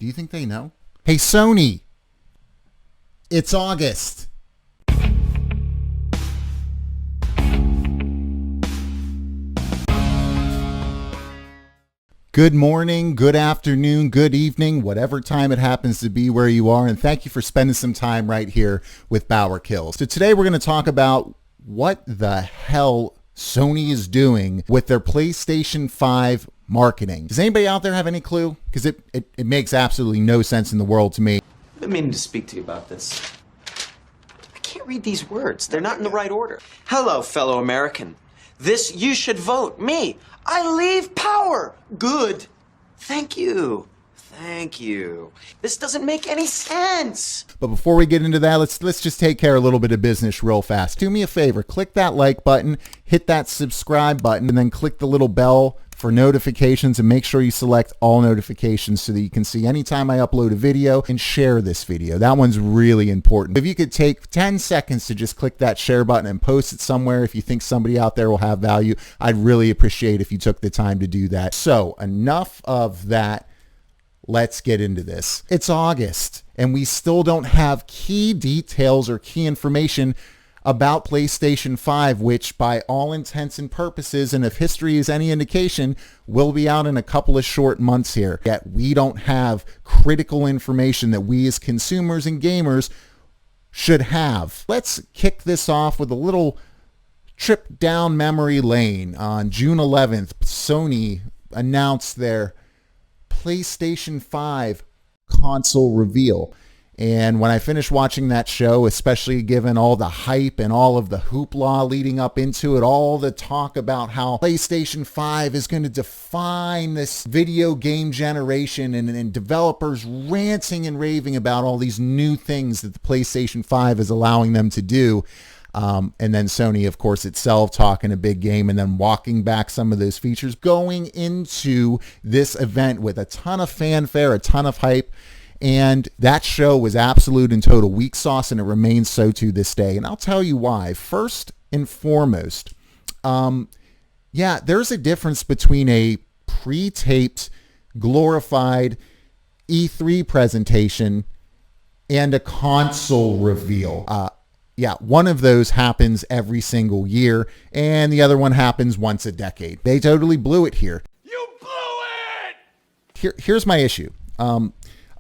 Do you think they know? Hey, Sony, it's August. Good morning, good afternoon, good evening, whatever time it happens to be where you are, and thank you for spending some time right here with Bauer Kills. So today we're going to talk about what the hell Sony is doing with their PlayStation 5 marketing. Does anybody out there have any clue? Because it makes absolutely no sense in the world to me. I've been meaning to speak to you about this. I can't read these words. They're not in the right order. Hello, fellow American. This you should vote. Me. I leave power. Good. Thank you. Thank you. This doesn't make any sense. But before we get into that, let's just take care of a little bit of business real fast. Do me a favor, click that like button, hit that subscribe button, and then click the little bell for notifications, and make sure you select all notifications so that you can see anytime I upload a video, and share this video. That one's really important. If you could take 10 seconds to just click that share button and post it somewhere if you think somebody out there will have value, I'd really appreciate if you took the time to do that. So enough of that. Let's get into this. It's August, and we still don't have key details or key information about PlayStation 5, which by all intents and purposes, and if history is any indication, will be out in a couple of short months here. Yet we don't have critical information that we as consumers and gamers should have. Let's kick this off with a little trip down memory lane. On June 11th, Sony announced their PlayStation 5 console reveal. And when I finished watching that show, especially given all the hype and all of the hoopla leading up into it, all the talk about how PlayStation 5 is going to define this video game generation, and developers ranting and raving about all these new things that the PlayStation 5 is allowing them to do. And then Sony, of course, itself talking a big game and then walking back some of those features, going into this event with a ton of fanfare, a ton of hype. And that show was absolute and total weak sauce, and it remains so to this day. And I'll tell you why. First and foremost, there's a difference between a pre-taped, glorified E3 presentation and a console reveal. One of those happens every single year, and the other one happens once a decade. They totally blew it here. You blew it! Here's my issue.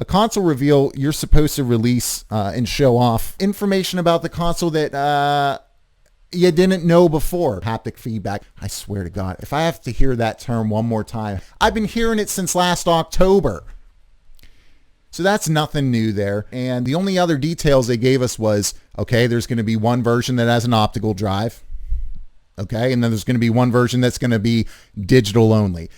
A console reveal, you're supposed to release and show off information about the console that you didn't know before. Haptic feedback. I swear to God, if I have to hear that term one more time, I've been hearing it since last October. So that's nothing new there. And the only other details they gave us was, okay, there's going to be one version that has an optical drive. Okay, and then there's going to be one version that's going to be digital only.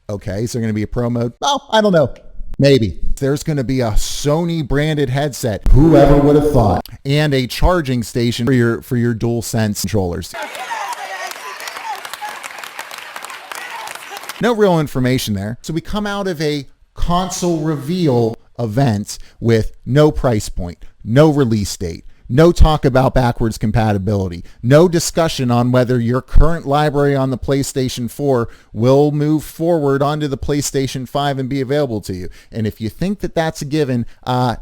Okay, is there going to be a pro mode? Oh, I don't know. Maybe. There's going to be a Sony branded headset. Whoever would have thought. And a charging station for your DualSense controllers. No real information there. So we come out of a console reveal event with no price point, no release date, no talk about backwards compatibility, no discussion on whether your current library on the PlayStation 4 will move forward onto the PlayStation 5 and be available to you. And if you think that that's a given,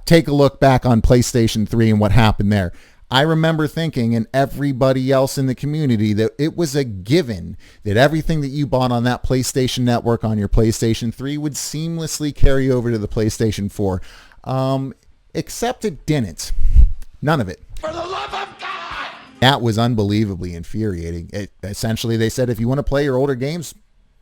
take a look back on PlayStation 3 and what happened there. I remember thinking, and everybody else in the community, that it was a given that everything that you bought on that PlayStation Network on your PlayStation 3 would seamlessly carry over to the PlayStation 4. Except it didn't. None of it. For the love of God! That was unbelievably infuriating. Essentially, they said if you want to play your older games,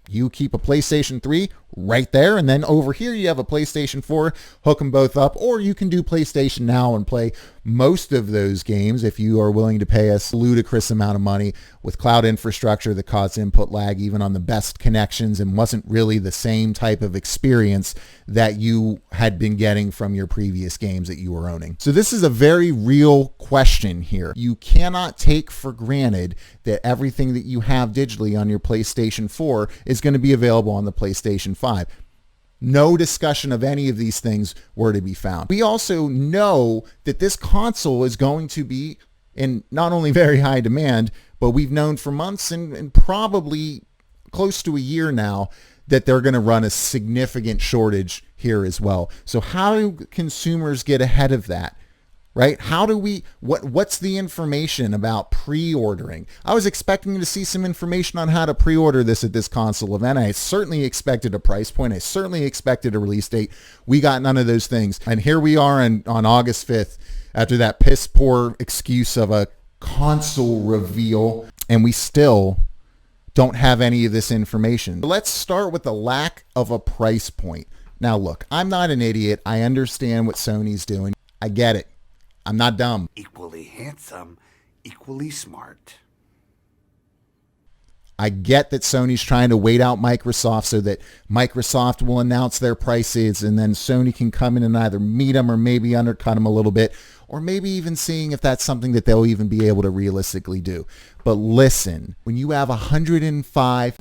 you keep a PlayStation 3 right there, and then over here you have a PlayStation 4, hook them both up, or you can do PlayStation Now and play most of those games if you are willing to pay a ludicrous amount of money with cloud infrastructure that caused input lag even on the best connections and wasn't really the same type of experience that you had been getting from your previous games that you were owning. So this is a very real question here. You cannot take for granted that everything that you have digitally on your PlayStation 4 is going to be available on the PlayStation 5. No discussion of any of these things were to be found. We also know that this console is going to be in not only very high demand, but we've known for months and probably close to a year now that they're going to run a significant shortage here as well. So how do consumers get ahead of that? Right? How do we, what's the information about pre-ordering? I was expecting to see some information on how to pre-order this at this console event. I certainly expected a price point. I certainly expected a release date. We got none of those things. And here we are on August 5th after that piss poor excuse of a console reveal, and we still don't have any of this information. Let's start with the lack of a price point. Now look, I'm not an idiot. I understand what Sony's doing. I get it. I'm not dumb. Equally handsome, equally smart. I get that Sony's trying to wait out Microsoft so that Microsoft will announce their prices and then Sony can come in and either meet them or maybe undercut them a little bit, or maybe even seeing if that's something that they'll even be able to realistically do. But listen, when you have 105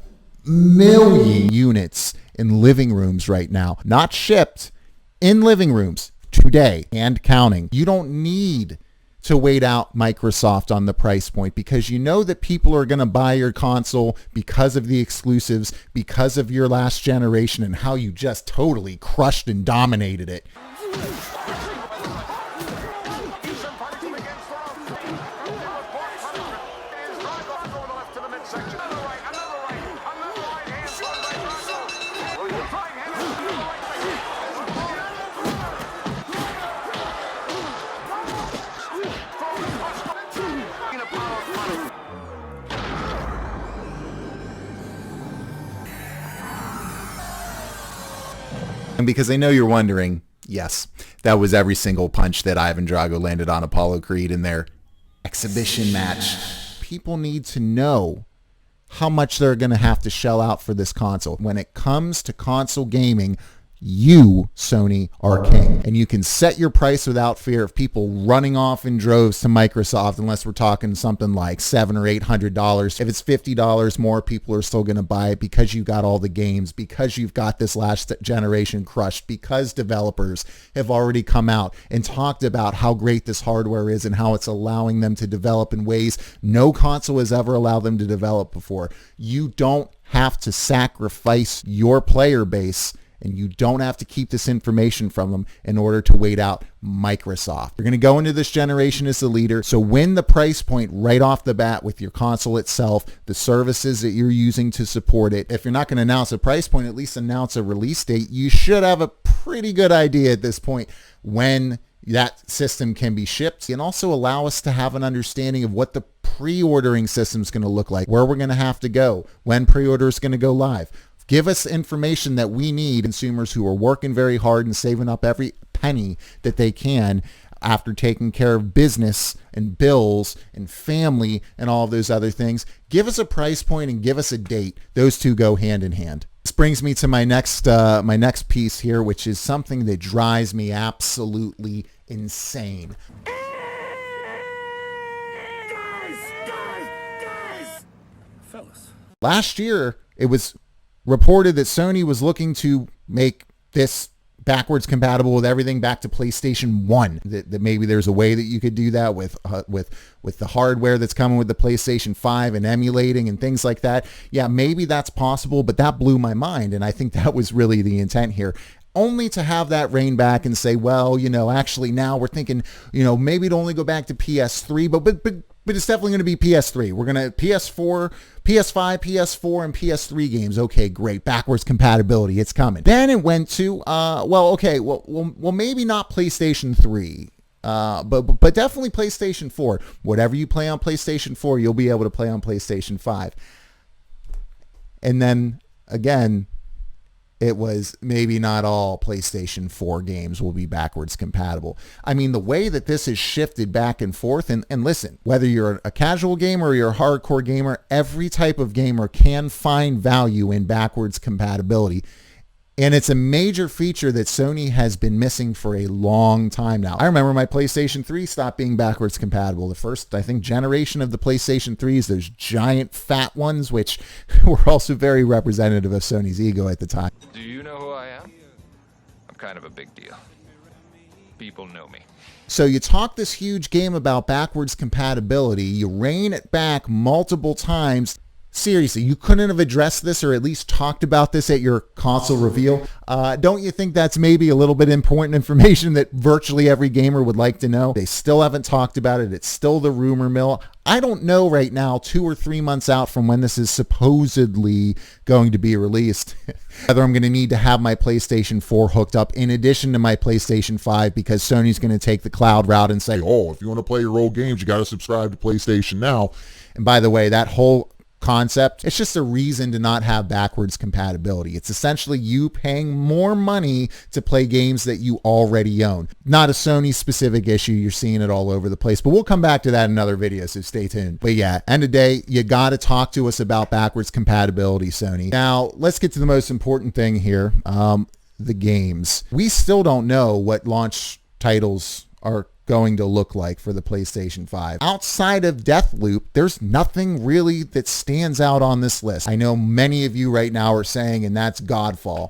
million units in living rooms right now, not shipped, in living rooms, today and counting, you don't need to wait out Microsoft on the price point, because you know that people are going to buy your console because of the exclusives, because of your last generation and how you just totally crushed and dominated it. And because I know you're wondering, yes, that was every single punch that Ivan Drago landed on Apollo Creed in their exhibition match. People need to know how much they're going to have to shell out for this console. When it comes to console gaming, you, Sony, are king. And you can set your price without fear of people running off in droves to Microsoft, unless we're talking something like $700 or $800. If it's $50 more, people are still going to buy it because you got all the games, because you've got this last generation crushed, because developers have already come out and talked about how great this hardware is and how it's allowing them to develop in ways no console has ever allowed them to develop before. You don't have to sacrifice your player base, and you don't have to keep this information from them in order to wait out Microsoft. You're going to go into this generation as the leader, so win the price point right off the bat with your console itself, the services that you're using to support it. If you're not going to announce a price point, at least announce a release date. You should have a pretty good idea at this point when that system can be shipped, and also allow us to have an understanding of what the pre-ordering system is going to look like, where we're going to have to go, when pre-order is going to go live. Give us information that we need, consumers who are working very hard and saving up every penny that they can after taking care of business and bills and family and all of those other things. Give us a price point and give us a date. Those two go hand in hand. This brings me to my next piece here, which is something that drives me absolutely insane. Guys! Fellas. Last year, it was reported that Sony was looking to make this backwards compatible with everything back to PlayStation 1. That maybe there's a way that you could do that with the hardware that's coming with the PlayStation 5 and emulating and things like that. Yeah, maybe that's possible, but that blew my mind, and I think that was really the intent here. Only to have that rein back and say, well, actually now we're thinking, maybe it'll only go back to PS3, but it's definitely going to be PS3. We're going to PS4, PS5, PS4, and PS3 games. Okay, great. Backwards compatibility. It's coming. Then it went to, maybe not PlayStation 3, but definitely PlayStation 4. Whatever you play on PlayStation 4, you'll be able to play on PlayStation 5. And then, again, it was maybe not all PlayStation 4 games will be backwards compatible. I mean, the way that this has shifted back and forth, and listen, whether you're a casual gamer or you're a hardcore gamer, every type of gamer can find value in backwards compatibility. And it's a major feature that Sony has been missing for a long time now. I remember my PlayStation 3 stopped being backwards compatible. The first, I think, generation of the PlayStation 3s, those giant fat ones, which were also very representative of Sony's ego at the time. Do you know who I am? I'm kind of a big deal. People know me. So you talk this huge game about backwards compatibility, you rein it back multiple times, Seriously, you couldn't have addressed this or at least talked about this at your console reveal. Don't you think that's maybe a little bit important information that virtually every gamer would like to know? They still haven't talked about it. It's still the rumor mill. I don't know right now, 2 or 3 months out from when this is supposedly going to be released, whether I'm going to need to have my PlayStation 4 hooked up in addition to my PlayStation 5, because Sony's going to take the cloud route and say, oh, if you want to play your old games, you got to subscribe to PlayStation Now. And by the way, that whole concept, it's just a reason to not have backwards compatibility. It's essentially you paying more money to play games that you already own. Not a Sony specific issue. You're seeing it all over the place, but we'll come back to that in another video, so stay tuned. But yeah, end of the day, you got to talk to us about backwards compatibility, Sony. Now, let's get to the most important thing here, the games. We still don't know what launch titles are going to look like for the PlayStation 5. Outside of Deathloop, there's nothing really that stands out on this list. I know many of you right now are saying, and that's Godfall.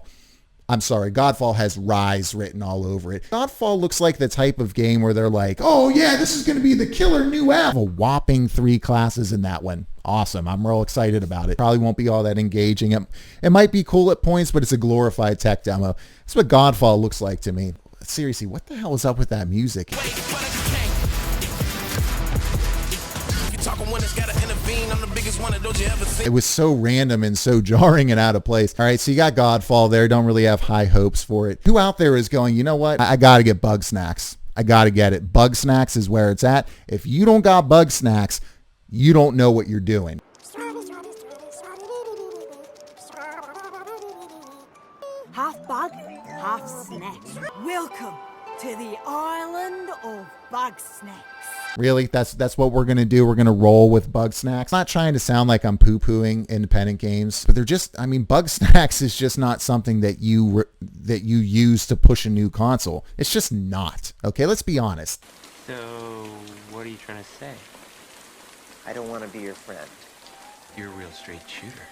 I'm sorry, Godfall has Rise written all over it. Godfall looks like the type of game where they're like, oh yeah, this is going to be the killer new app. A whopping 3 classes in that one. Awesome. I'm real excited about it. Probably won't be all that engaging. It might be cool at points, but it's a glorified tech demo. That's what Godfall looks like to me. Seriously, what the hell is up with that music? It was so random and so jarring and out of place. All right, so you got Godfall there. Don't really have high hopes for it. Who out there is going, you know what? I got to get Bug Snacks. I got to get it. Bug Snacks is where it's at. If you don't got Bug Snacks, you don't know what you're doing. Half bug, half snack. Welcome to the island of Bug Snacks. Really? That's what we're going to do? We're going to roll with Bug Snacks? I'm not trying to sound like I'm poo-pooing independent games, but they're just, I mean, Bug Snacks is just not something that you use to push a new console. It's just not. Okay, let's be honest. So, what are you trying to say? I don't want to be your friend. You're a real straight shooter.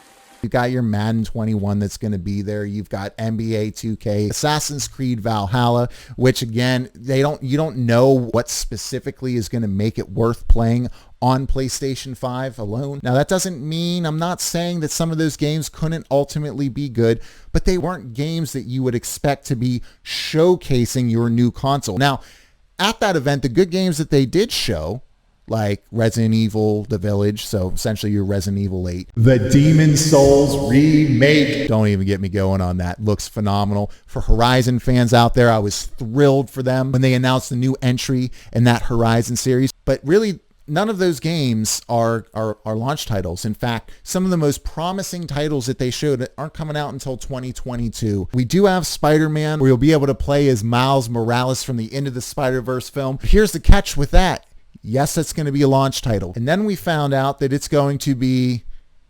You've got your Madden 21 that's going to be there. You've got NBA 2K, Assassin's Creed Valhalla, which again, you don't know what specifically is going to make it worth playing on PlayStation 5 alone. Now that doesn't mean, I'm not saying that some of those games couldn't ultimately be good, but they weren't games that you would expect to be showcasing your new console. Now, at that event, the good games that they did show, like Resident Evil, The Village, so essentially your Resident Evil 8. The Demon Souls remake. Don't even get me going on that. Looks phenomenal. For Horizon fans out there, I was thrilled for them when they announced the new entry in that Horizon series. But really, none of those games are launch titles. In fact, some of the most promising titles that they showed aren't coming out until 2022. We do have Spider-Man, where you'll be able to play as Miles Morales from the Into the Spider-Verse film. Here's the catch with that. Yes, that's going to be a launch title. And then we found out that it's going to be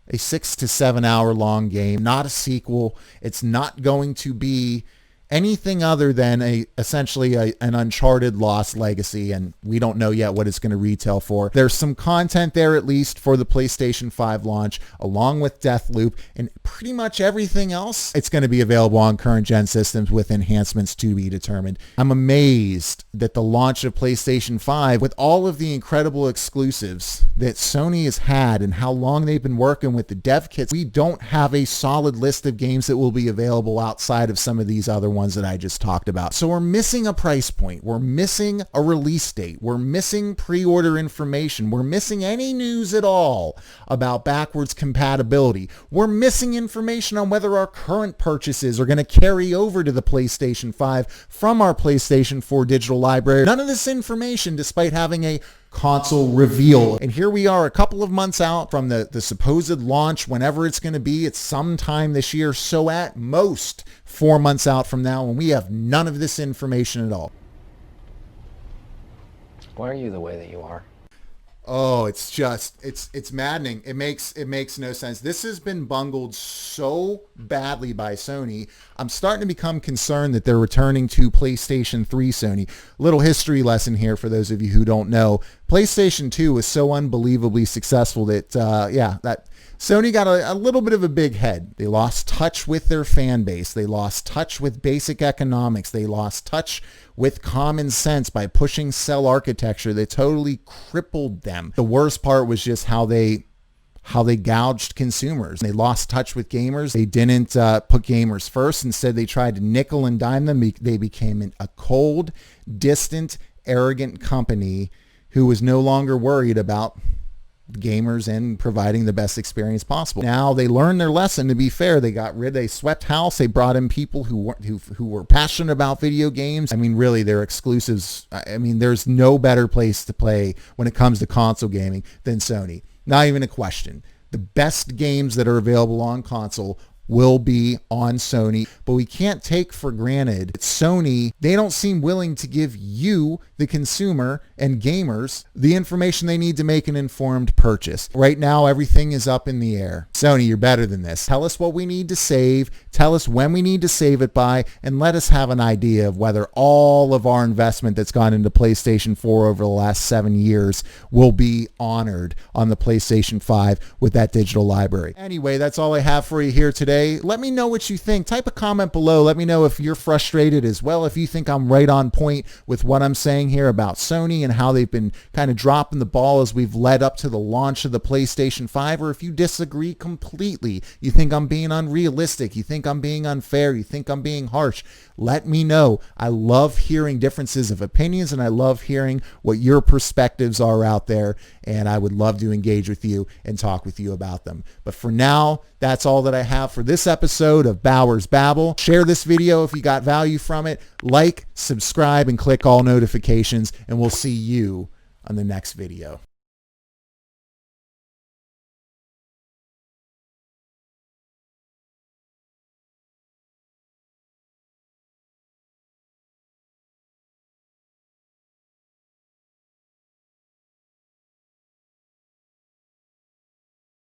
a 6 to 7 hour long game, not a sequel. It's not going to be anything other than essentially an Uncharted Lost Legacy, and we don't know yet what it's going to retail for. There's some content there, at least for the PlayStation 5 launch, along with Deathloop, and pretty much everything else, it's going to be available on current gen systems with enhancements to be determined. I'm amazed that the launch of PlayStation 5, with all of the incredible exclusives that Sony has had and how long they've been working with the dev kits, we don't have a solid list of games that will be available outside of some of these other ones that I just talked about. So we're missing a price point. We're missing a release date. We're missing pre-order information. We're missing any news at all about backwards compatibility. We're missing information on whether our current purchases are going to carry over to the PlayStation 5 from our PlayStation 4 digital library. None of this information, despite having a console reveal. And here we are a couple of months out from the supposed launch, whenever it's going to be. It's sometime this year, so at most 4 months out from now, and we have none of this information at all. Why are you the way that you are? Oh, it's just, it's maddening. It makes no sense. This has been bungled so badly by Sony. I'm starting to become concerned that they're returning to PlayStation 3 Sony. Little history lesson here for those of you who don't know. PlayStation 2 was so unbelievably successful that, that Sony got a little bit of a big head. They lost touch with their fan base. They lost touch with basic economics. They lost touch with common sense by pushing cell architecture that totally crippled them. The worst part was just how they how they gouged consumers. They lost touch with gamers. They didn't put gamers first. Instead, they tried to nickel and dime them. They became a cold, distant, arrogant company who was no longer worried about gamers and providing the best experience possible. Now they learned their lesson. To be fair, they swept house. They brought in people who were passionate about video games. I mean, really, their exclusives. I mean, there's no better place to play when it comes to console gaming than Sony. Not even a question. The best games that are available on console will be on Sony, but we can't take for granted that Sony, they don't seem willing to give you, the consumer and gamers, the information they need to make an informed purchase. Right now, everything is up in the air. Sony, you're better than this. Tell us what we need to save, tell us when we need to save it by, and let us have an idea of whether all of our investment that's gone into PlayStation 4 over the last 7 years will be honored on the PlayStation 5 with that digital library. Anyway, that's all I have for you here today. Let me know what you think. Type a comment below. Let me know if you're frustrated as well, if you think I'm right on point with what I'm saying here about Sony and how they've been kind of dropping the ball as we've led up to the launch of the PlayStation 5, or if you disagree completely. You think I'm being unrealistic. You think I'm being unfair. You think I'm being harsh. Let me know. I love hearing differences of opinions, and I love hearing what your perspectives are out there, and I would love to engage with you and talk with you about them. But for now, that's all that I have for this episode of Bauer's Babble. Share this video if you got value from it. Like, subscribe, and click all notifications, and we'll see you on the next video.